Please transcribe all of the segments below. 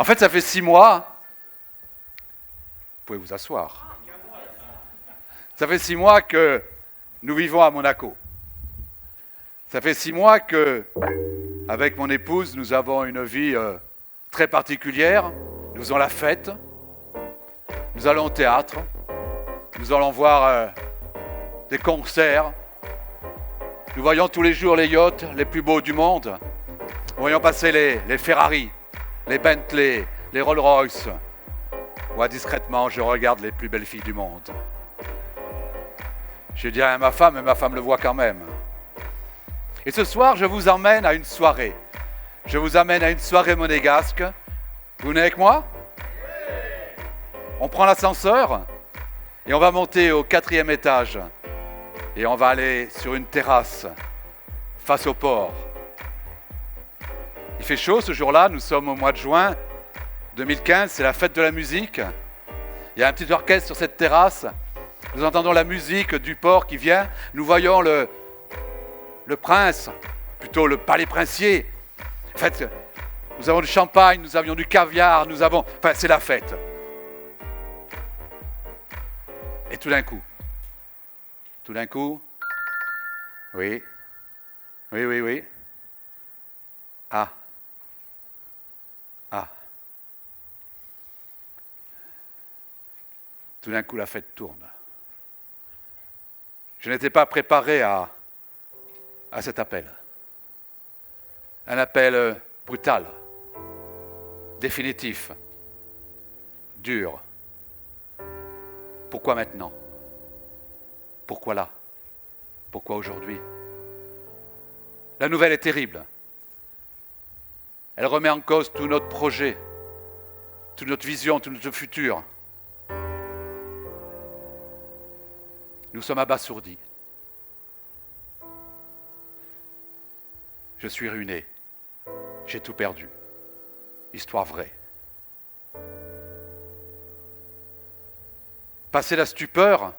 En fait, ça fait 6 mois. Vous pouvez vous asseoir. Ça fait 6 mois que nous vivons à Monaco. Ça fait 6 mois que, avec mon épouse, nous avons une vie très particulière. Nous faisons la fête. Nous allons au théâtre. Nous allons voir des concerts. Nous voyons tous les jours les yachts les plus beaux du monde. Nous voyons passer les Ferrari, les Bentley, les Rolls-Royce. Moi, discrètement, je regarde les plus belles filles du monde. Je dis à ma femme, et ma femme le voit quand même. Et ce soir, je vous emmène à une soirée. Je vous amène à une soirée monégasque. Vous venez avec moi ? On prend l'ascenseur et on va monter au 4e étage. Et on va aller sur une terrasse face au port. Il fait chaud ce jour-là, nous sommes au mois de juin 2015, c'est la fête de la musique. Il y a un petit orchestre sur cette terrasse. Nous entendons la musique du port qui vient. Nous voyons le prince, plutôt le palais princier. En fait, nous avons du champagne, nous avions du caviar, Enfin, c'est la fête. Et tout d'un coup, oui. Ah. Tout d'un coup, la fête tourne. Je n'étais pas préparé à cet appel. Un appel brutal, définitif, dur. Pourquoi maintenant ? Pourquoi là ? Pourquoi aujourd'hui ? La nouvelle est terrible. Elle remet en cause tout notre projet, toute notre vision, tout notre futur. Nous sommes abasourdis. Je suis ruiné. J'ai tout perdu. Histoire vraie. Passé la stupeur,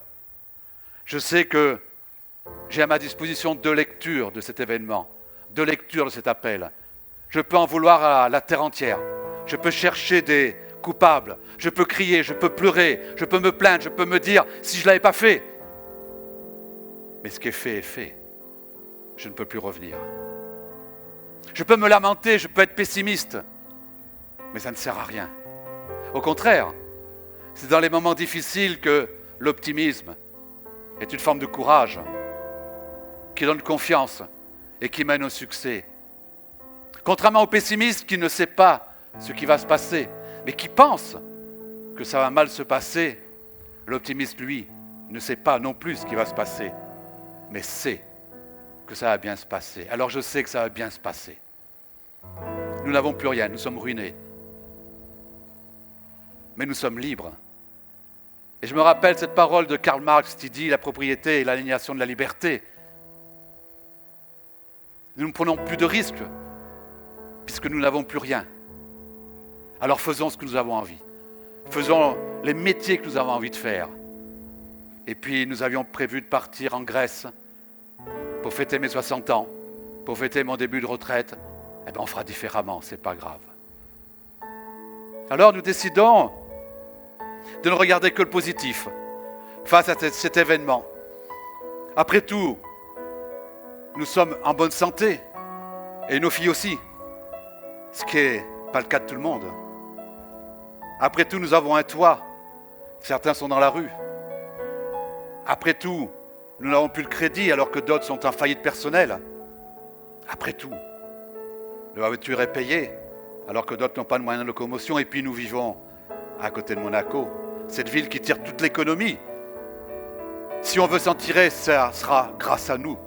je sais que j'ai à ma disposition 2 lectures de cet événement, 2 lectures de cet appel. Je peux en vouloir à la terre entière. Je peux chercher des coupables. Je peux crier, je peux pleurer, je peux me plaindre, je peux me dire si je ne l'avais pas fait. Mais ce qui est fait est fait. Je ne peux plus revenir. Je peux me lamenter, je peux être pessimiste. Mais ça ne sert à rien. Au contraire, c'est dans les moments difficiles que l'optimisme est une forme de courage qui donne confiance et qui mène au succès. Contrairement au pessimiste qui ne sait pas ce qui va se passer, mais qui pense que ça va mal se passer, l'optimiste, lui, ne sait pas non plus ce qui va se passer, mais sait que ça va bien se passer. Alors je sais que ça va bien se passer. Nous n'avons plus rien, nous sommes ruinés. Mais nous sommes libres. Et je me rappelle cette parole de Karl Marx qui dit « La propriété est l'aliénation de la liberté ». Nous ne prenons plus de risques, puisque nous n'avons plus rien. Alors faisons ce que nous avons envie. Faisons les métiers que nous avons envie de faire. Et puis nous avions prévu de partir en Grèce pour fêter mes 60 ans, pour fêter mon début de retraite. Eh bien on fera différemment, c'est pas grave. Alors nous décidons de ne regarder que le positif face à cet événement. Après tout, nous sommes en bonne santé, et nos filles aussi, ce qui n'est pas le cas de tout le monde. Après tout, nous avons un toit, certains sont dans la rue. Après tout, nous n'avons plus le crédit alors que d'autres sont en faillite personnelle. Après tout, la voiture est payée alors que d'autres n'ont pas de moyens de locomotion, et puis nous vivons à côté de Monaco, cette ville qui tire toute l'économie. Si on veut s'en tirer, ça sera grâce à nous,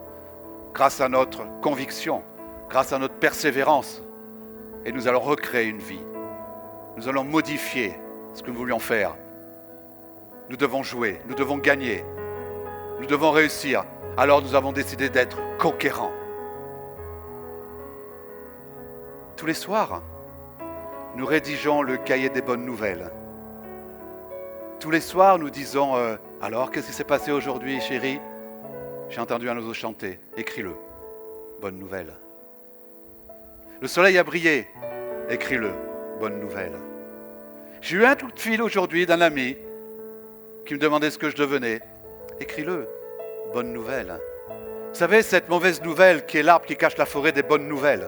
grâce à notre conviction, grâce à notre persévérance. Et nous allons recréer une vie. Nous allons modifier ce que nous voulions faire. Nous devons jouer, nous devons gagner, nous devons réussir. Alors nous avons décidé d'être conquérants. Tous les soirs, nous rédigeons le cahier des bonnes nouvelles. Tous les soirs, nous disons « Alors, qu'est-ce qui s'est passé aujourd'hui, chérie ? J'ai entendu un oiseau chanter. Écris-le. Bonne nouvelle. Le soleil a brillé. Écris-le. bonne nouvelle. J'ai eu un coup de fil aujourd'hui d'un ami qui me demandait ce que je devenais. Écris-le, bonne nouvelle. Vous savez, cette mauvaise nouvelle qui est l'arbre qui cache la forêt des bonnes nouvelles.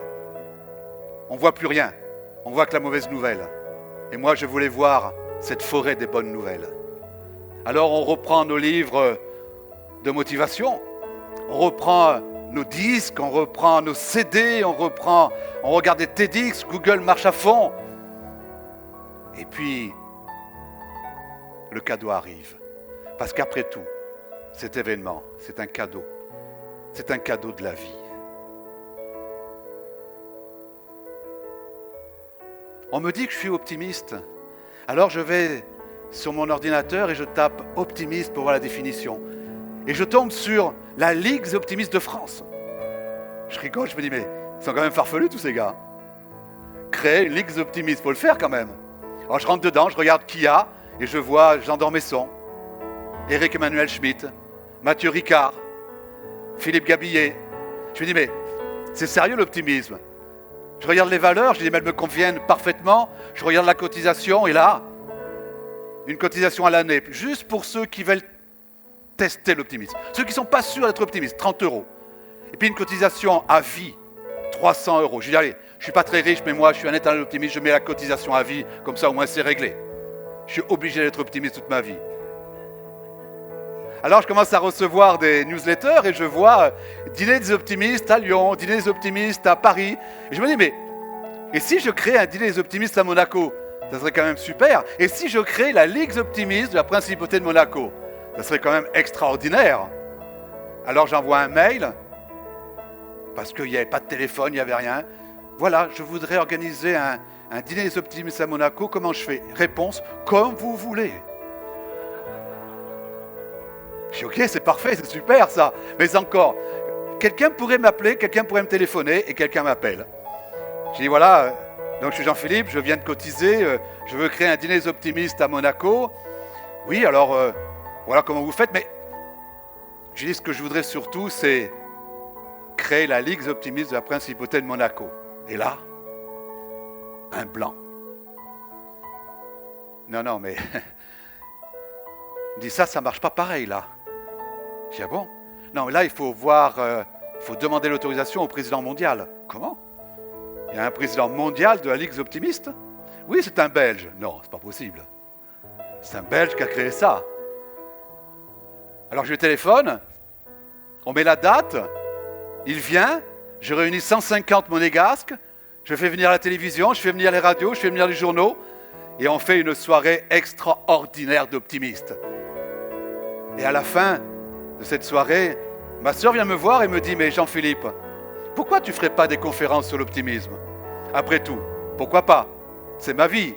On ne voit plus rien, on voit que la mauvaise nouvelle. Et moi, je voulais voir cette forêt des bonnes nouvelles. Alors on reprend nos livres de motivation, on reprend nos disques, on reprend nos CD, on regarde des TEDx, Google marche à fond. Et puis, le cadeau arrive. Parce qu'après tout, cet événement, c'est un cadeau. C'est un cadeau de la vie. On me dit que je suis optimiste. Alors je vais sur mon ordinateur et je tape optimiste pour voir la définition. Et je tombe sur la Ligue des optimistes de France. Je rigole, je me dis, mais ils sont quand même farfelus tous ces gars. Créer une Ligue des optimistes, il faut le faire quand même. Alors je rentre dedans, je regarde qui y a, et je vois Jean d'Ormesson, Éric Emmanuel Schmitt, Mathieu Ricard, Philippe Gabillet. Je me dis, mais c'est sérieux l'optimisme? Je regarde les valeurs, je dis, mais elles me conviennent parfaitement. Je regarde la cotisation, et là, une cotisation à l'année, juste pour ceux qui veulent tester l'optimisme. Ceux qui ne sont pas sûrs d'être optimistes, 30 €. Et puis une cotisation à vie, 300 €. Je dis, allez, je ne suis pas très riche, mais moi, je suis un éternel optimiste, je mets la cotisation à vie, comme ça, au moins, c'est réglé. Je suis obligé d'être optimiste toute ma vie. Alors, je commence à recevoir des newsletters et je vois dîner des optimistes à Lyon, dîner des optimistes à Paris. Et je me dis, mais, et si je crée un dîner des optimistes à Monaco? Ça serait quand même super. Et si je crée la Ligue des optimistes de la Principauté de Monaco? Ça serait quand même extraordinaire. Alors, j'envoie un mail, parce qu'il n'y avait pas de téléphone, il n'y avait rien. Voilà, je voudrais organiser un dîner des optimistes à Monaco. Comment je fais? Réponse, comme vous voulez. Je dis, ok, c'est parfait, c'est super ça. Mais encore, quelqu'un pourrait m'appeler, quelqu'un pourrait me téléphoner et quelqu'un m'appelle. Je dis, voilà, donc je suis Jean-Philippe, je viens de cotiser, je veux créer un dîner des optimistes à Monaco. Oui, alors, voilà comment vous faites. Mais je dis, ce que je voudrais surtout, c'est créer la Ligue des optimistes de la Principauté de Monaco. Et là, un blanc. Non, mais... Il dit, ça ne marche pas pareil, là. Je dis, ah bon? Non, mais là, il faut demander l'autorisation au président mondial. Comment? Il y a un président mondial de la Ligue des optimistes? Oui, c'est un Belge. Non, c'est pas possible. C'est un Belge qui a créé ça. Alors, je lui téléphone, on met la date, il vient, je réunis 150 monégasques, je fais venir la télévision, je fais venir les radios, je fais venir les journaux, et on fait une soirée extraordinaire d'optimistes. Et à la fin de cette soirée, ma sœur vient me voir et me dit, mais Jean-Philippe, pourquoi tu ne ferais pas des conférences sur l'optimisme? Après tout, pourquoi pas? C'est ma vie,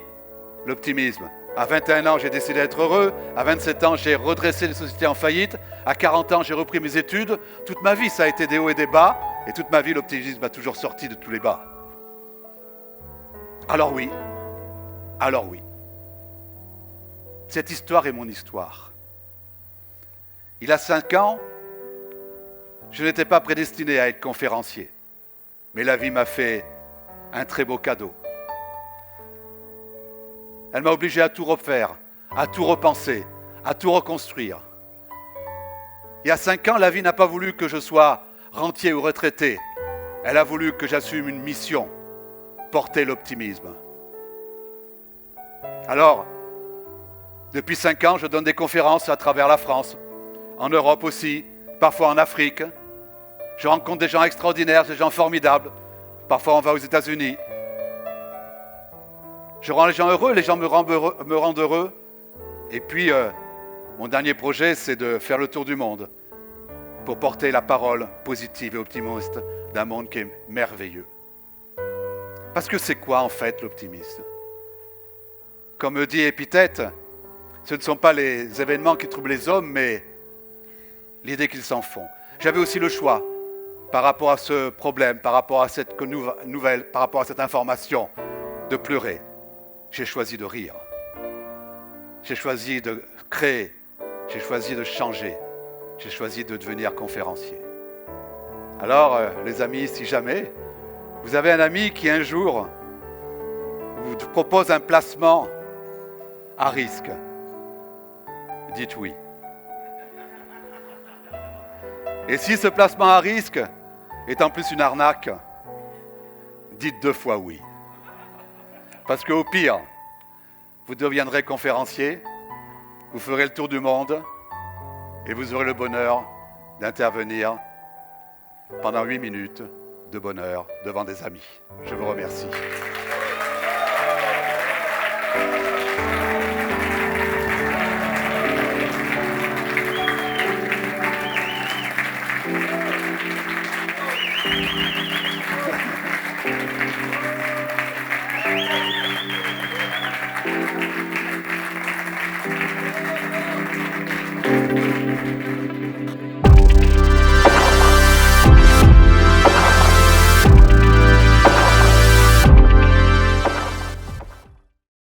l'optimisme. À 21 ans, j'ai décidé d'être heureux. À 27 ans, j'ai redressé les sociétés en faillite. À 40 ans, j'ai repris mes études. Toute ma vie, ça a été des hauts et des bas. Et toute ma vie, l'optimisme m'a toujours sorti de tous les bas. Alors oui. Cette histoire est mon histoire. Il a 5 ans, je n'étais pas prédestiné à être conférencier. Mais la vie m'a fait un très beau cadeau. Elle m'a obligé à tout refaire, à tout repenser, à tout reconstruire. Il y a 5 ans, la vie n'a pas voulu que je sois rentier ou retraité. Elle a voulu que j'assume une mission, porter l'optimisme. Alors, depuis 5 ans, je donne des conférences à travers la France, en Europe aussi, parfois en Afrique. Je rencontre des gens extraordinaires, des gens formidables. Parfois, on va aux États-Unis. Je rends les gens heureux, les gens me rendent heureux. Et puis, mon dernier projet, c'est de faire le tour du monde pour porter la parole positive et optimiste d'un monde qui est merveilleux. Parce que c'est quoi, en fait, l'optimisme? Comme dit Épithète, ce ne sont pas les événements qui troublent les hommes, mais l'idée qu'ils s'en font. J'avais aussi le choix par rapport à ce problème, par rapport à cette nouvelle, par rapport à cette information, de pleurer. J'ai choisi de rire. J'ai choisi de créer. J'ai choisi de changer. J'ai choisi de devenir conférencier. Alors, les amis, si jamais vous avez un ami qui un jour vous propose un placement à risque, dites oui. Et si ce placement à risque est en plus une arnaque, dites 2 fois oui. Parce qu'au pire, vous deviendrez conférencier, vous ferez le tour du monde et vous aurez le bonheur d'intervenir pendant 8 minutes de bonheur devant des amis. Je vous remercie.